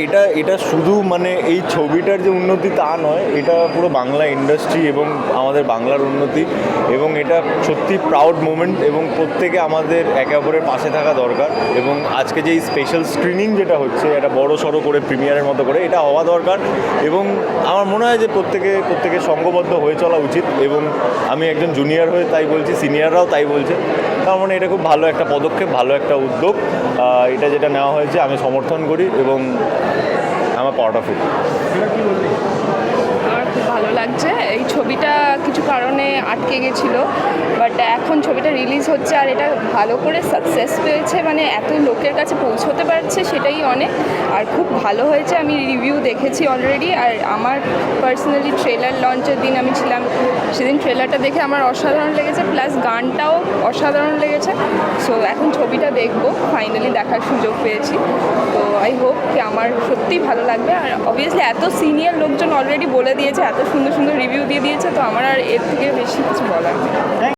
এটা এটা শুধু মানে এই ছবিটার যে উন্নতি তা নয়, এটা পুরো বাংলা ইন্ডাস্ট্রি এবং আমাদের বাংলার উন্নতি, এবং এটা সত্যি প্রাউড মোমেন্ট, এবং প্রত্যেকে আমাদের একে অপরের পাশে থাকা দরকার। এবং আজকে যে এই স্পেশাল স্ক্রিনিং যেটা হচ্ছে, এটা বড় সড়ো করে প্রিমিয়ারের মতো করে এটা হওয়া দরকার, এবং আমার মনে হয় যে প্রত্যেকে সঙ্গবদ্ধ হয়ে চলা উচিত। এবং আমি একজন জুনিয়র হয়ে তাই বলছি, সিনিয়ররাও তাই বলছে। তার মানে এটা খুব ভালো একটা পদক্ষেপ, ভালো একটা উদ্যোগ। এটা যেটা নেওয়া হয়েছে আমি সমর্থন করি এবং আমার পার্ট অফ ইট। আমার খুব ভালো লাগছে। এই ছবিটা কিছু কারণে আটকে গেছিলো, বাট এখন ছবিটা রিলিজ হচ্ছে আর এটা ভালো করে সাকসেস পেয়েছে, মানে এত লোকের কাছে পৌঁছতে পারছে, সেটাই অনেক। আর খুব ভালো হয়েছে, আমি রিভিউ দেখেছি অলরেডি। আর আমার পার্সোনালি ট্রেলার লঞ্চের দিন আমি ছিলাম, সেদিন ট্রেলারটা দেখে আমার অসাধারণ লেগেছে, প্লাস গানটাও অসাধারণ লেগেছে। সো এখন ছবিটা দেখবো, ফাইনালি দেখার সুযোগ পেয়েছি। তো আই হোপ কি আমার সত্যিই ভালো লাগবে। আর অবভিয়াসলি এত সিনিয়র লোকজন অলরেডি বলে দিয়েছে, এত সুন্দর সুন্দর রিভিউ দিয়ে দিয়েছে, তো আমার আর এর থেকে বেশি কিছু বলার নেই।